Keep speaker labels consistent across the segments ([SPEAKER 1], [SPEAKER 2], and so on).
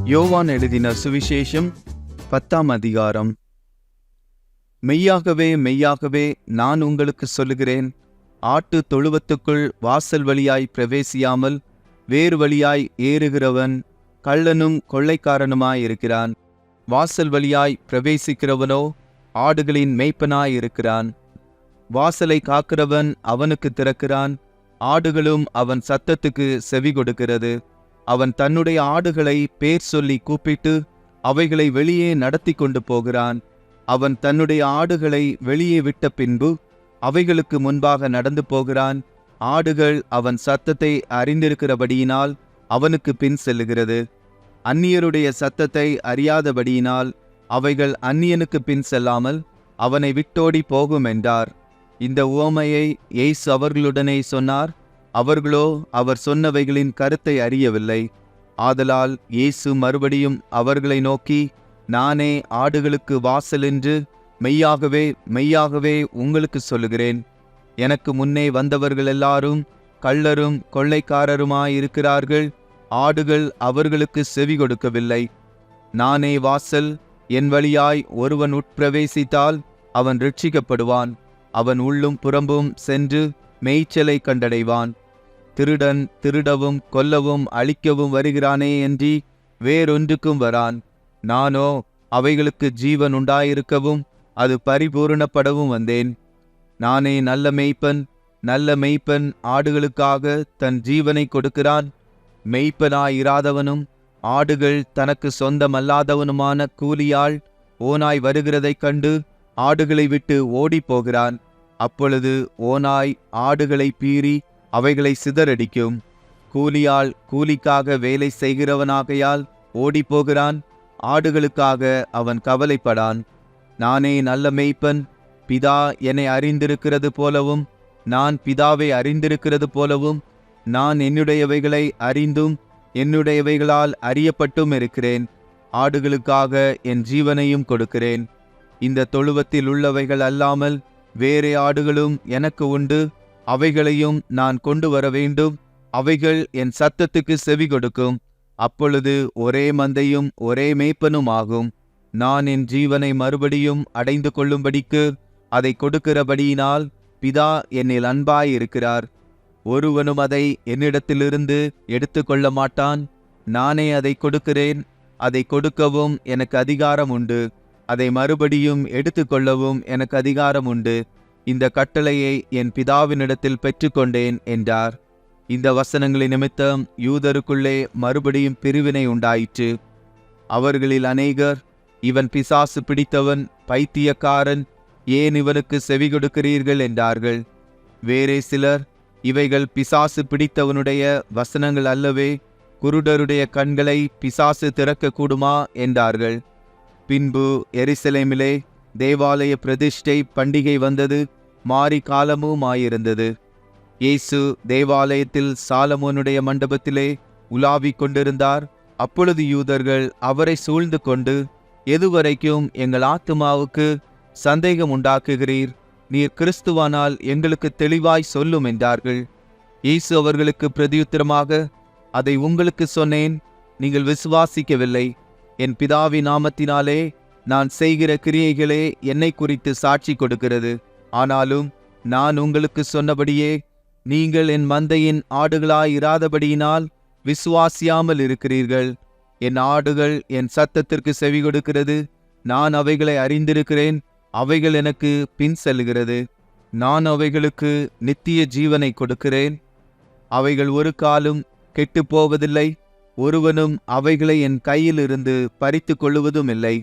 [SPEAKER 1] யோவான் எழுதின சுவிசேஷம் 10ஆம் அதிகாரம். மெய்யாகவே மெய்யாகவே நான் உங்களுக்கு சொல்லுகிறேன், ஆட்டு தொழுவத்துக்குள் வாசல் வழியாய் பிரவேசியாமல் வேறு வழியாய் ஏறுகிறவன் கள்ளனும் கொள்ளைக்காரனுமாயிருக்கிறான். வாசல் வழியாய் பிரவேசிக்கிறவனோ ஆடுகளின் மேய்ப்பனாயிருக்கிறான். வாசலை காக்கிறவன் அவனுக்கு திறக்கிறான். ஆடுகளும் அவன் சத்தத்துக்கு செவி கொடுக்கிறது. அவன் தன்னுடைய ஆடுகளை பேர் சொல்லி கூப்பிட்டு அவைகளை வெளியே நடத்தி கொண்டு போகிறான். அவன் தன்னுடைய ஆடுகளை வெளியே விட்ட பின்பு அவைகளுக்கு முன்பாக நடந்து போகிறான். ஆடுகள் அவன் சத்தத்தை அறிந்திருக்கிறபடியினால் அவனுக்கு பின் செல்லுகிறது. அந்நியருடைய சத்தத்தை அறியாதபடியினால் அவைகள் அந்நியனுக்கு பின் செல்லாமல் அவனை விட்டோடி போகும் என்றார். இந்த உவமையை இயேசு அவர்களுடனே சொன்னார். அவர்களோ அவர் சொன்னவைகளின் கருத்தை அறியவில்லை. ஆதலால் இயேசு மறுபடியும் அவர்களை நோக்கி, நானே ஆடுகளுக்கு வாசல் என்று மெய்யாகவே மெய்யாகவே உங்களுக்கு சொல்லுகிறேன். எனக்கு முன்னே வந்தவர்கள் எல்லாரும் கள்ளரும் கொள்ளைக்காரருமாயிருக்கிறார்கள். ஆடுகள் அவர்களுக்கு செவி கொடுக்கவில்லை. நானே வாசல். என் வழியாய் ஒருவன் உட்பிரவேசித்தால் அவன் இரட்சிக்கப்படுவான். அவன் உள்ளும் புறம்பும் சென்று மேய்ச்சலை கண்டடைவான். திருடன் திருடவும் கொல்லவும் அழிக்கவும் வருகிறானே அன்றி வேறொன்றுக்கும் வரான். நானோ அவைகளுக்கு ஜீவன் உண்டாயிருக்கவும் அது பரிபூரணப்படவும் வந்தேன். நானே நல்ல மேய்ப்பன். நல்ல மேய்ப்பன் ஆடுகளுக்காக தன் ஜீவனை கொடுக்கிறான். மேய்ப்பனாயிராதவனும் ஆடுகள் தனக்கு சொந்தமல்லாதவனுமான கூலியாள் ஓனாய் வருகிறதைக் கண்டு ஆடுகளை விட்டு ஓடிப்போகிறான். அப்பொழுது ஓனாய் ஆடுகளை பீறி அவைகளை சிதறடிக்கும். கூலியாள் கூலிக்காக வேலை செய்கிறவனாகையால் ஓடிப்போகிறான். ஆடுகளுக்காக அவன் கவலைப்படான். நானே நல்ல மேய்ப்பன். பிதா என்னை அறிந்திருக்கிறது போலவும் நான் பிதாவை அறிந்திருக்கிறது போலவும் நான் என்னுடையவைகளை அறிந்தும் என்னுடையவைகளால் அறியப்பட்டும் இருக்கிறேன். ஆடுகளுக்காக என் ஜீவனையும் கொடுக்கிறேன். இந்த தொழுவத்தில் உள்ளவைகள் அல்லாமல் வேறே ஆடுகளும் எனக்கு உண்டு. அவைகளையும் நான் கொண்டு வர வேண்டும். அவைகள் என் சத்தத்துக்கு செவி கொடுக்கும். அப்பொழுது ஒரே மந்தையும் ஒரே மேய்ப்பனும் ஆகும். நான் என் ஜீவனை மறுபடியும் அடைந்து கொள்ளும்படிக்கு அதை கொடுக்கிறபடியினால் பிதா என்னில் அன்பாயிருக்கிறார். ஒருவனும் அதை என்னிடத்திலிருந்து எடுத்துக்கொள்ள மாட்டான். நானே அதை கொடுக்கிறேன். அதை கொடுக்கவும் எனக்கு அதிகாரம் உண்டு. அதை மறுபடியும் எடுத்துக்கொள்ளவும் எனக்கு அதிகாரம் உண்டு. இந்த கட்டளையை என் பிதாவினிடத்தில் பெற்றுக்கொண்டேன் என்றார். இந்த வசனங்களின் நிமித்தம் யூதருக்குள்ளே மறுபடியும் பிரிவினை உண்டாயிற்று. அவர்களில் அநேகர், இவன் பிசாசு பிடித்தவன், பைத்தியக்காரன், ஏன் இவனுக்கு செவி கொடுக்கிறீர்கள் என்றார்கள். வேறே சிலர், இவைகள் பிசாசு பிடித்தவனுடைய வசனங்கள் அல்லவே, குருடருடைய கண்களை பிசாசு திறக்கக்கூடுமா என்றார்கள். பின்பு எருசலேமிலே தேவாலய பிரதிஷ்டை பண்டிகை வந்தது. மாரி காலமுமாயிருந்தது. இயேசு தேவாலயத்தில் சாலமோனுடைய மண்டபத்திலே உலாவிக் கொண்டிருந்தார். அப்பொழுது யூதர்கள் அவரை சூழ்ந்து கொண்டு, எதுவரைக்கும் எங்கள் ஆத்துமாவுக்கு சந்தேகம் உண்டாக்குகிறீர்? நீர் கிறிஸ்துவானால் எங்களுக்கு தெளிவாய் சொல்லும் என்றார்கள். இயேசு அவர்களுக்கு பிரதியுத்தரமாக, அதை உங்களுக்கு சொன்னேன், நீங்கள் விசுவாசிக்கவில்லை. என் பிதாவின் நாமத்தினாலே நான் செய்கிற கிரியைகளே என்னை குறித்து சாட்சி கொடுக்கிறது. ஆனாலும் நான் உங்களுக்கு சொன்னபடியே நீங்கள் என் மந்தையின் ஆடுகளாயிராதபடியினால் விசுவாசியாமல் இருக்கிறீர்கள். என் ஆடுகள் என் சத்தத்திற்கு செவி கொடுக்கிறது. நான் அவைகளை அறிந்திருக்கிறேன். அவைகள் எனக்கு பின் செல்லுகிறது. நான் அவைகளுக்கு நித்திய ஜீவனை கொடுக்கிறேன். அவைகள் ஒரு காலும் கெட்டுப்போவதில்லை. ஒருவனும் அவைகளை என் கையிலிருந்து பறித்து கொள்ளுவதும் இல்லை.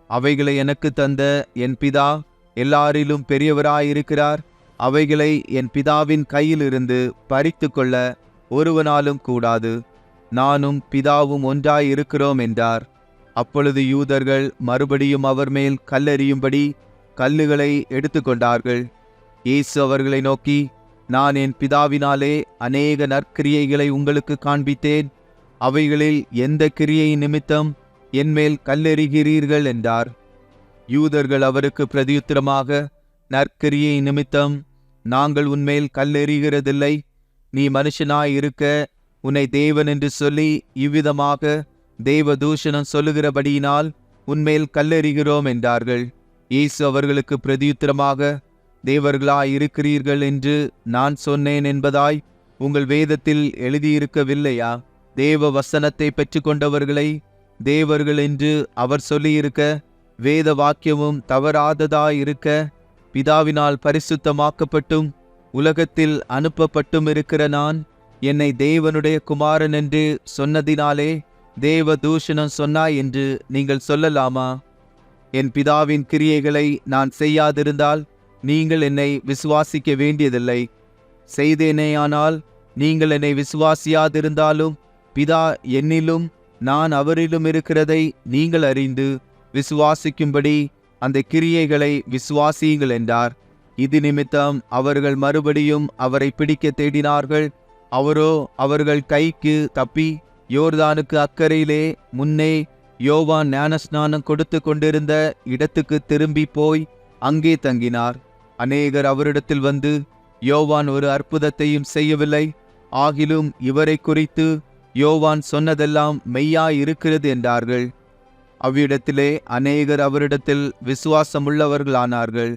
[SPEAKER 1] அவைகளை எனக்கு தந்த என் பிதா எல்லாரிலும் பெரியவராயிருக்கிறார். அவைகளை என் பிதாவின் கையிலிருந்து பறித்து கொள்ள ஒருவனாலும் கூடாது. நானும் பிதாவும் ஒன்றாயிருக்கிறோம் என்றார். அப்பொழுது யூதர்கள் மறுபடியும் அவர் மேல் கல்லெறியும்படி கல்லுகளை எடுத்துக்கொண்டார்கள். இயேசு அவர்களை நோக்கி, நான் என் பிதாவினாலே அநேக நற்கிரியைகளை உங்களுக்கு காண்பித்தேன். அவைகளில் எந்த கிரியை நிமித்தம் என்மேல் கல்லெறிகிறீர்கள் என்றார். யூதர்கள் அவருக்கு பிரதியுத்தரமாக, நற்கிரியை நிமித்தம் நாங்கள் உன்மேல் கல்லெறிகிறதில்லை. நீ மனுஷனாயிருக்க உன்னை தேவன் என்று சொல்லி இவ்விதமாக தேவ தூஷணம் சொல்லுகிறபடியினால் உன்மேல் கல்லெறிகிறோம் என்றார்கள். இயேசு அவர்களுக்கு பிரதியுத்தரமாக, தேவர்களாய் இருக்கிறீர்கள் என்று நான் சொன்னேன் என்பதாய் உங்கள் வேதத்தில் எழுதியிருக்கவில்லையா? தேவ வசனத்தை பெற்றுக்கொண்டவர்களை தேவர்கள் என்று அவர் சொல்லியிருக்க, வேத வாக்கியமும் தவறாததாயிருக்க, பிதாவினால் பரிசுத்தமாக்கப்பட்டும் உலகத்தில் அனுப்பப்பட்டும் இருக்கிற நான் என்னை தேவனுடைய குமாரன் என்று சொன்னதினாலே தேவ தூஷணம் சொன்னாய் என்று நீங்கள் சொல்லலாமா? என் பிதாவின் கிரியைகளை நான் செய்யாதிருந்தால் நீங்கள் என்னை விசுவாசிக்க வேண்டியதில்லை. செய்தேனேயானால் நீங்கள் என்னை விசுவாசியாதிருந்தாலும் பிதா என்னிலும் நான் அவரிலும் இருக்கிறதை நீங்கள் அறிந்து விசுவாசிக்கும்படி அந்த கிரியைகளை விசுவாசியுங்கள் என்றார். இது நிமித்தம் அவர்கள் மறுபடியும் அவரை பிடிக்க தேடினார்கள். அவரோ அவர்கள் கைக்கு தப்பி யோர்தானுக்கு அக்கறையிலே முன்னே யோவான் ஞானஸ்நானம் கொடுத்து கொண்டிருந்த இடத்துக்கு திரும்பி போய் அங்கே தங்கினார். அநேகர் அவரிடத்தில் வந்து, யோவான் ஒரு அற்புதத்தையும் செய்யவில்லை, ஆகிலும் இவரை குறித்து யோவான் சொன்னதெல்லாம் மெய்யாயிருக்கிறது என்றார்கள். அவ்விடத்திலே அநேகர் அவரிடத்தில் விசுவாசமுள்ளவர்களானார்கள்.